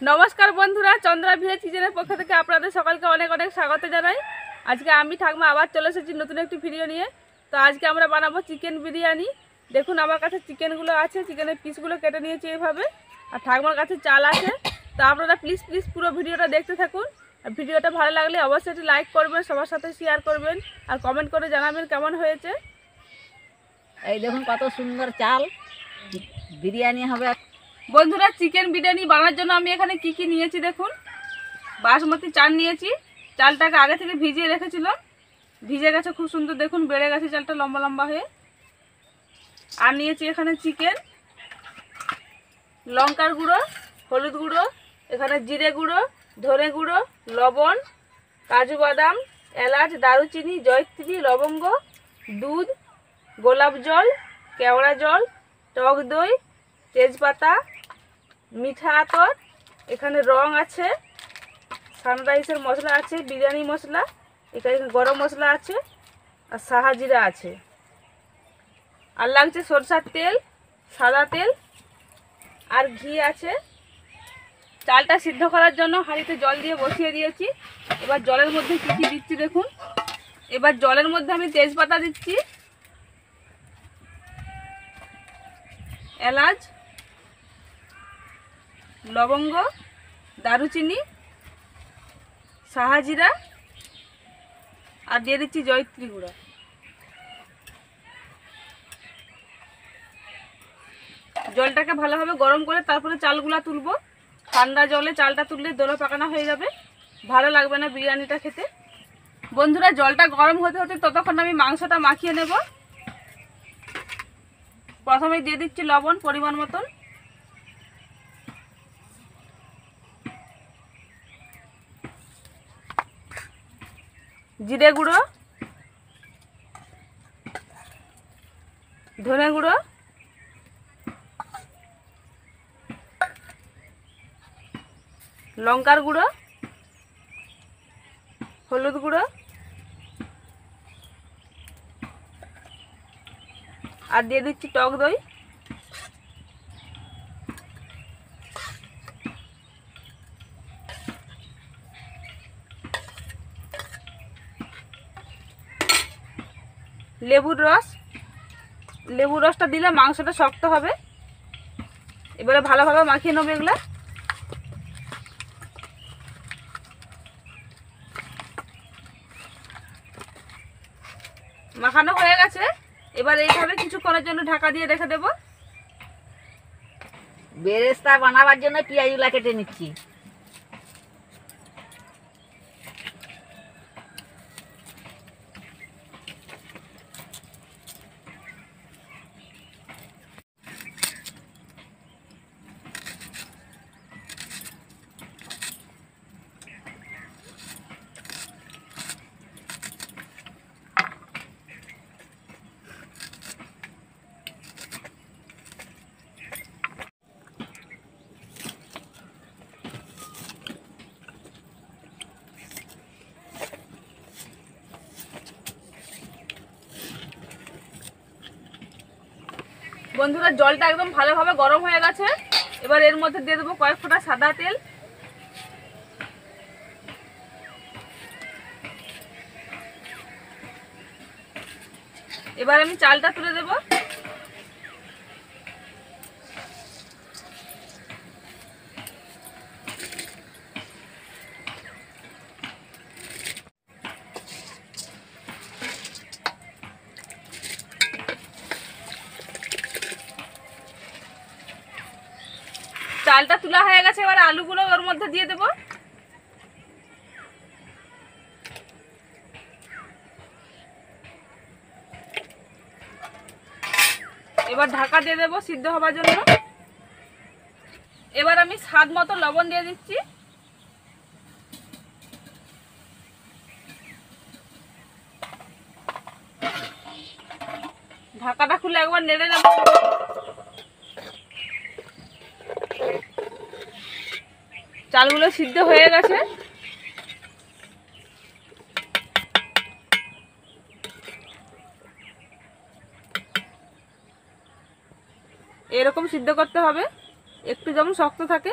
नमस्कार बंधुरा चंद्रा ভিলেজ কিচেনের পক্ষ থেকে আপনাদের সকলকে অনেক অনেক স্বাগত জানাই। আজকে আমি ঠাকুমা আবার চলে এসেছি নতুন একটি ভিডিও নিয়ে। তো আজকে আমরা বানাবো চিকেন বিরিয়ানি। দেখুন আমার কাছে চিকেনগুলো আছে, চিকেনের পিসগুলো কেটে নিয়েছি এইভাবে, আর ঠাকুমার কাছে চাল আছে। তো আপনারা প্লিজ পুরো ভিডিওটা দেখতে থাকুন। আর ভিডিওটা ভালো লাগলে অবশ্যই একটি লাইক করবেন, সবার সাথে শেয়ার করবেন, আর কমেন্ট করে জানাবেন কেমন হয়েছে। এই দেখুন কত সুন্দর চাল বিরিয়ানি হবে। বন্ধুরা চিকেন বিরিয়ানি বানানোর জন্য আমি এখানে কি কি নিয়েছি দেখুন। বাসমতি চাল নিয়েছি, চালটাকে আগে থেকে ভিজিয়ে রেখেছিলাম, ভিজে গেছে খুব সুন্দর, দেখুন বেড়ে গেছে চালটা লম্বা লম্বা হয়ে। আর নিয়েছি এখানে চিকেন, লঙ্কার গুঁড়ো, হলুদ গুঁড়ো, এখানে জিরে গুঁড়ো, ধনে গুঁড়ো, লবণ, কাজু বাদাম, এলাচ, দারুচিনি, জয়ত্রী, লবঙ্গ, দুধ, গোলাপ জল, কেওড়া জল, টক দই, তেজপাতা, মিঠা আতর, এখানে রং আছে, সানরাইসের মশলা আছে, বিরিয়ানি মশলা, এখানে গরম মশলা আছে, আর সাহা জিরা আছে, আর লাগছে সরষার তেল, সাদা তেল, আর ঘি আছে। চালটা সিদ্ধ করার জন্য হাঁড়িতে জল দিয়ে বসিয়ে দিয়েছি। এবার জলের মধ্যে কী কী দিচ্ছি দেখুন। এবার জলের মধ্যে আমি তেজপাতা দিচ্ছি, এলাচ, লবঙ্গ, দারুচিনি, সাহা জিরা, আর দিয়ে দিচ্ছি জয়ত্রী গুঁড়া। জলটাকে ভালোভাবে গরম করে তারপরে চালগুলা তুলবো। ঠান্ডা জলে চালটা তুললে দোলা পাকানো হয়ে যাবে, ভালো লাগবে না বিরিয়ানিটা খেতে। বন্ধুরা জলটা গরম হতে হতে ততক্ষণ আমি মাংসটা মাখিয়ে নেব। প্রথমে দিয়ে দিচ্ছি লবণ পরিমাণ মতন, জিরে গুঁড়ো, ধনে গুঁড়ো, লঙ্কার গুঁড়ো, হলুদ গুঁড়ো, আর দিয়ে দিচ্ছি টক দই। লেবুর রস, লেবুর রসটা দিলে মাংসটা শক্ত হবে। এবারে ভালোভাবে মাখিয়ে নেবো এগুলো। মাখানো হয়ে গেছে, এবার এইভাবে কিছুক্ষণের জন্য ঢাকা দিয়ে রেখে দেবো। বেরেস্তা বানাবার জন্য পেঁয়াজগুলা কেটে নিচ্ছি। বন্ধুরা জলটা একদম ভালোভাবে গরম হয়ে গেছে। এবার এর মধ্যে দিয়ে দেবো কয়েক ফোঁটা সাদা তেল, এবার আমি চালটা তুলে দেব। চালটা তোলা হয়ে গেছে, এবার আলুগুলো ওর মধ্যে দিয়ে দেব। এবার ঢাকা দিয়ে দেবো সিদ্ধ হবার জন্য। এবার আমি স্বাদ মতো লবণ দিয়ে দিচ্ছি। ঢাকাটা খুলে একবার নেড়ে নেব। চালগুলো সিদ্ধ হয়ে গেছে। এরকম সিদ্ধ করতে হবে, একটু যেমন শক্ত থাকে।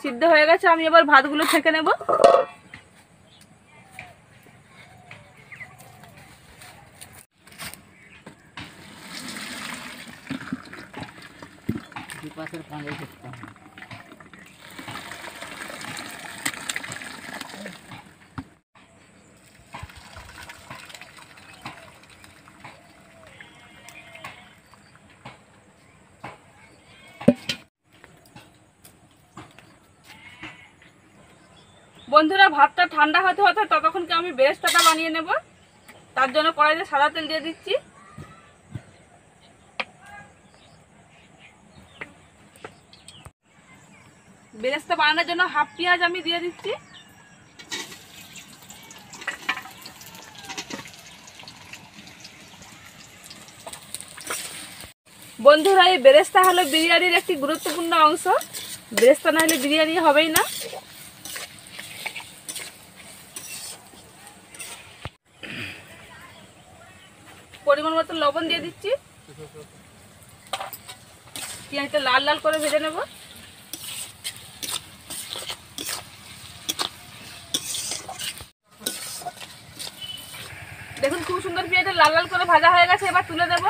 সিদ্ধ হয়ে গেছে, আমি এবার ভাতগুলো ছেঁকে নেব। দুপাশের কাঁড়ে করতে হবে। বন্ধুরা, ভাতটা ঠান্ডা হতে হতে ততক্ষণকে আমি বেরেস্তাটা বানিয়ে নেব। তার জন্য কড়াইতে সাদা তেল দিয়ে দিচ্ছি। বেরেস্তা বানানোর জন্য হাফ পেঁয়াজ আমি দিয়ে দিচ্ছি। বন্ধুরা, এই বেরেস্তা হলো বিরিয়ানির একটি গুরুত্বপূর্ণ অংশ। বেরেস্তা না হলে বিরিয়ানি হবেই না। পরিমাণ মতো লবণ দিয়ে দিচ্ছি। পেঁয়াজটা লাল লাল করে ভেজে নেব। দেখুন, খুব সুন্দর পেঁয়াজটা লাল লাল করে ভাজা হয়ে গেছে। এবার তুলে দেব।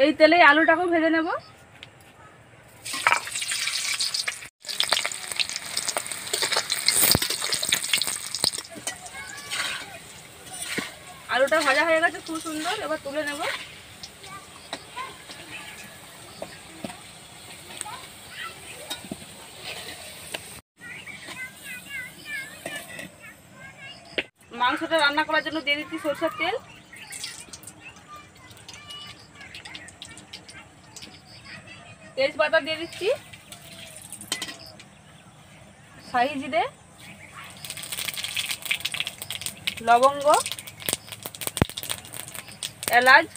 এই তেলে আলুটাকেও ভেজে নেব। আলুটা ভাজা হয়ে গেছে খুব সুন্দর, এবার তুলে নেব। মাংসটা রান্না করার জন্য দিয়ে দিচ্ছি সরষের তেল। তেজপাতা দিয়ে দিচ্ছি, শাহি জিরে, লবঙ্গ, এলাচ,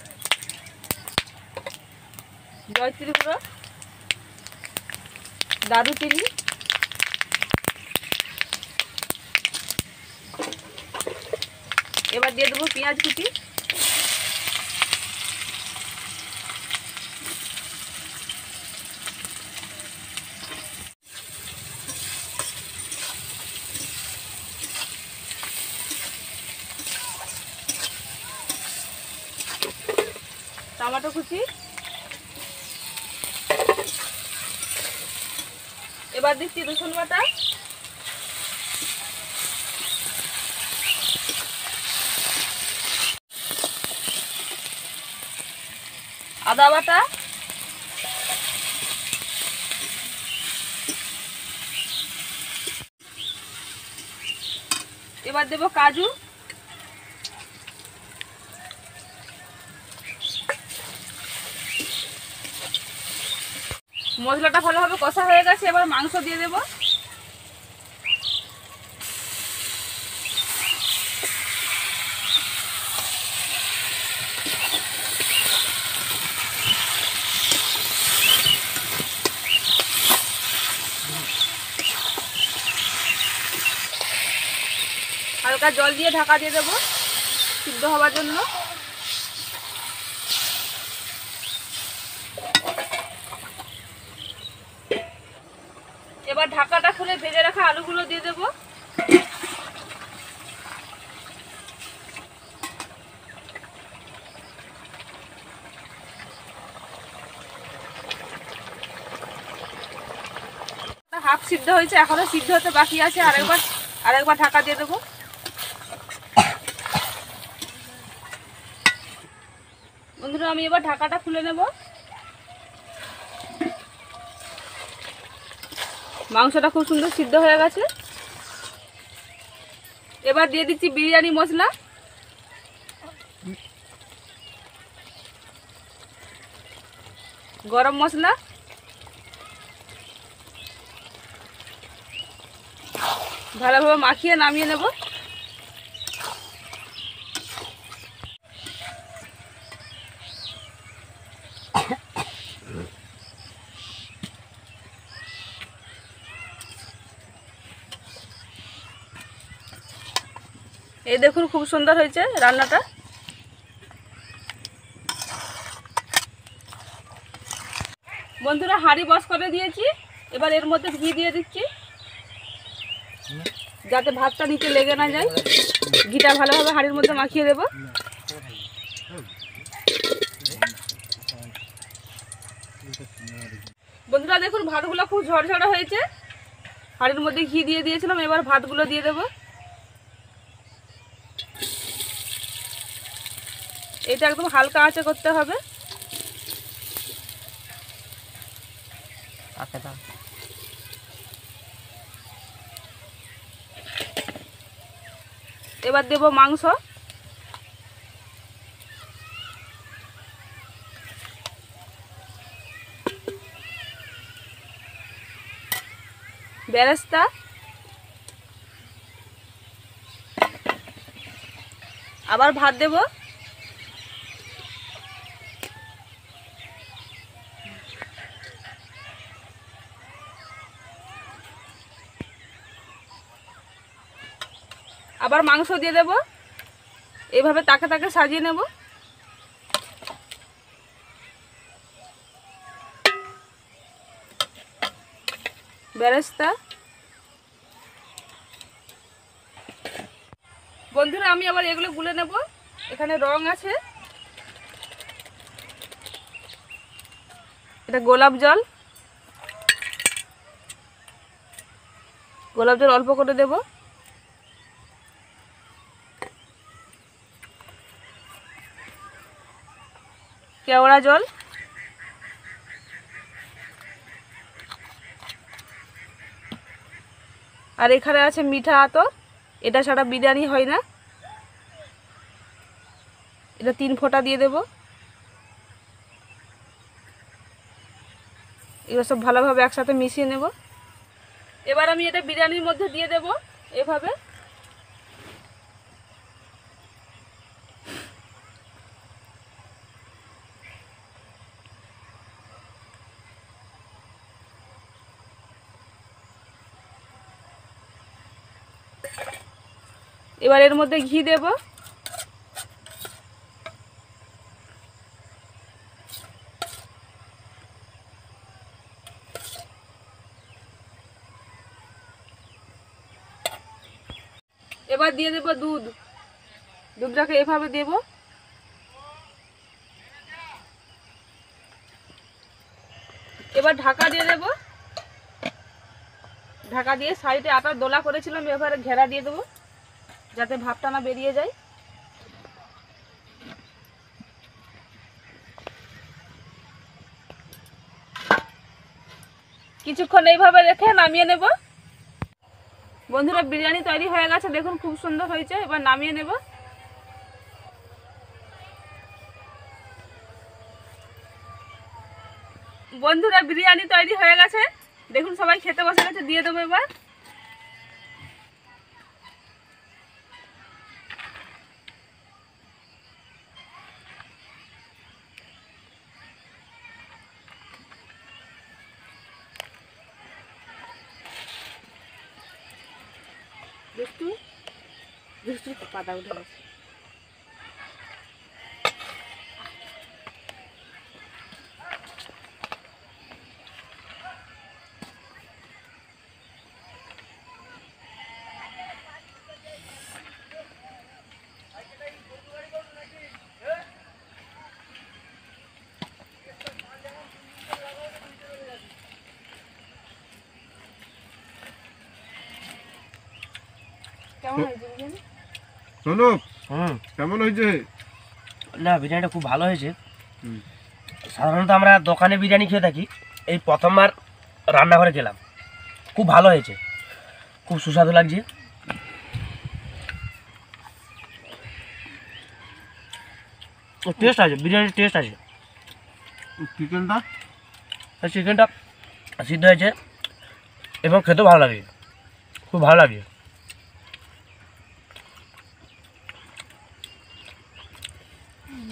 জয়ত্রী গুঁড়ো, দারুচিনি, এবার দিয়ে দেবো পেঁয়াজ কুচি। টমেটো কুচি। এবার দিচ্ছি রসুন বাটা, আদা বাটা, এবার দেব কাজু, মশলাটা ভালোভাবে কষা হয়ে গেছে। এবার মাংস দিয়ে দেব। হালকা জল দিয়ে ঢাকা দিয়ে দেবো সিদ্ধ হওয়ার জন্য। এবার ঢাকাটা খুলে ভেজে রাখা আলুগুলো দিয়ে দেবো। হাফ সিদ্ধ হয়েছে, এখনো সিদ্ধ হতে বাকি আছে। আরেকবার ঢাকা দিয়ে দেবো। বন্ধুরা, আমি এবার ঢাকাটা খুলে নেব। মাংসটা খুব সুন্দর সিদ্ধ হয়ে গেছে। এবার দিয়ে দিচ্ছি বিরিয়ানি মশলা, গরম মশলা, ভালোভাবে মাখিয়ে নামিয়ে নেব। এই দেখুন খুব সুন্দর হয়েছে রান্নাটা। বন্ধুরা হাঁড়ি বস করে দিয়েছি, এবার এর মধ্যে ঘি দিয়ে দিচ্ছি যাতে ভাতটা নিচে লেগে না যায়। ঘিটা ভালোভাবে হাঁড়ির মধ্যে মাখিয়ে দেব। বন্ধুরা দেখুন ভাতগুলো খুব ঝরঝরে হয়েছে। হাঁড়ির মধ্যে ঘি দিয়ে দিয়েছিলাম, এবার ভাতগুলো দিয়ে দেব। এটা একদম হালকা আঁচে করতে হবে। এবার দেব মাংস। বেরেস্তা, আবার ভাত দেব। আবার মাংস দিয়ে দেব। এইভাবে তাকে তাকে সাজিয়ে নেব। বেরেস্তা। বন্ধুরা আমি আবার এগুলো গুলে নেব। এখানে রং আছে, এটা গোলাপ জল। গোলাপ জল অল্প করে দেব। কেওড়া জল, আর এখানে আছে মিঠা আতর। এটা ছাড়া বিরিয়ানি হয় না। এটা 3 ফোঁটা দিয়ে দেব। এগুলো সব ভালোভাবে একসাথে মিশিয়ে নেব। এবার আমি এটা বিরিয়ানির মধ্যে দিয়ে দেব এভাবে। এবার এর মধ্যে ঘি দেব। এবার দিয়ে দেব দুধ। দুধটাকে এভাবে দেব। এবার ঢাকা দিয়ে দেব। ঢাকা দিয়ে সাইডে আটার দোলা করেছিলাম, এবারে ঘেরা দিয়ে দেবো যাতে ভাতটা না বেরিয়ে যায়। কিছুক্ষণ এইভাবে রেখে নামিয়ে নেব। বন্ধুরা বিরিয়ানি তৈরি হয়ে গেছে, দেখুন খুব সুন্দর হয়েছে। এবার নামিয়ে নেব। বন্ধুরা বিরিয়ানি তৈরি হয়ে গেছে, দেখুন সবাই খেতে বসে গেছে। দিয়ে দেবো এবার। দুষ্টু দুষ্টু পাতা উঠে গেছে। কেমন হয়েছে বিরিয়ানি? শোনো, কেমন হয়েছে? না বিরিয়ানিটা খুব ভালো হয়েছে। সাধারণত আমরা দোকানে বিরিয়ানি খেয়ে থাকি, এই প্রথমবার রান্নাঘরে খেলাম। খুব ভালো হয়েছে, খুব সুস্বাদু লাগছে। টেস্ট আছে, বিরিয়ানির টেস্ট আছে। চিকেনটা চিকেনটা সিদ্ধ হয়েছে এবং খেতেও ভালো লাগে, খুব ভালো লাগে।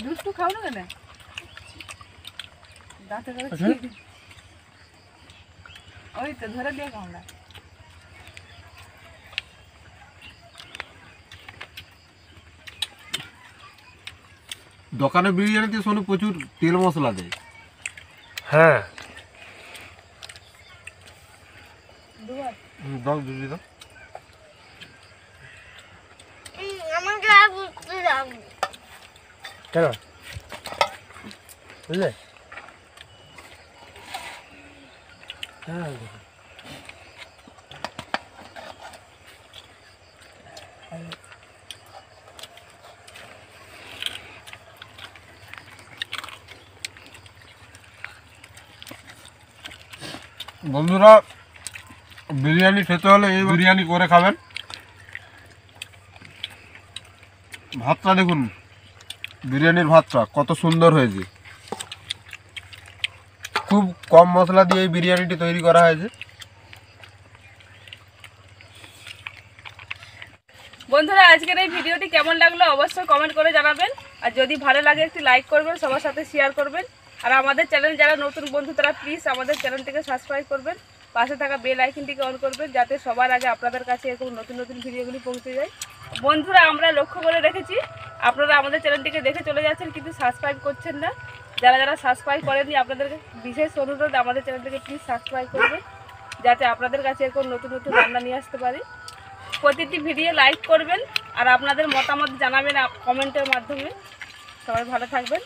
দুধ খাও না কেন? দাঁতে করে ওই তো ধরে দিয়ে কামড়া। দোকানে বিরিয়ানিতে শোনো প্রচুর তেল মশলা দেয়। হ্যাঁ দাও দিদি দাও। আমাকে আর বুঝতে দাও। কেন বুঝলে? হ্যাঁ বন্ধুরা, বিরিয়ানি খেতে হলে এই বিরিয়ানি করে খাবেন। ভাতটা দেখুন, বিরিয়ানির ভাতটা কত সুন্দর হয়েছে। খুব কম মশলা দিয়ে এই বিরিয়ানিটি তৈরি করা হয়েছে। বন্ধুরা, আজকের এই ভিডিওটি কেমন লাগলো অবশ্যই কমেন্ট করে জানাবেন। আর যদি ভালো লাগে একটি লাইক করবেন, সবার সাথে শেয়ার করবেন। আর আমাদের চ্যানেল যারা নতুন বন্ধু তারা প্লিজ আমাদের চ্যানেলটিকে সাবস্ক্রাইব করবেন, পাশে থাকা বেল আইকনটিকে অন করবেন, যাতে সবার আগে আপনাদের কাছে এরকম নতুন নতুন ভিডিওগুলি পৌঁছে যায়। বন্ধুরা, আমরা লক্ষ্য করে রেখেছি আপনারা আমাদের চ্যানেলটিকে দেখে চলে যাচ্ছেন কিন্তু সাবস্ক্রাইব করছেন না। যারা যারা সাবস্ক্রাইব করেননি আপনাদেরকে বিশেষ অনুরোধ, আমাদের চ্যানেলটিকে প্লিজ সাবস্ক্রাইব করবেন, যাতে আপনাদের কাছে এরকম নতুন নতুন রান্না নিয়ে আসতে পারি। প্রতিটি ভিডিও লাইক করবেন আর আপনাদের মতামত জানাবেন কমেন্টের মাধ্যমে। সবাই ভালো থাকবেন।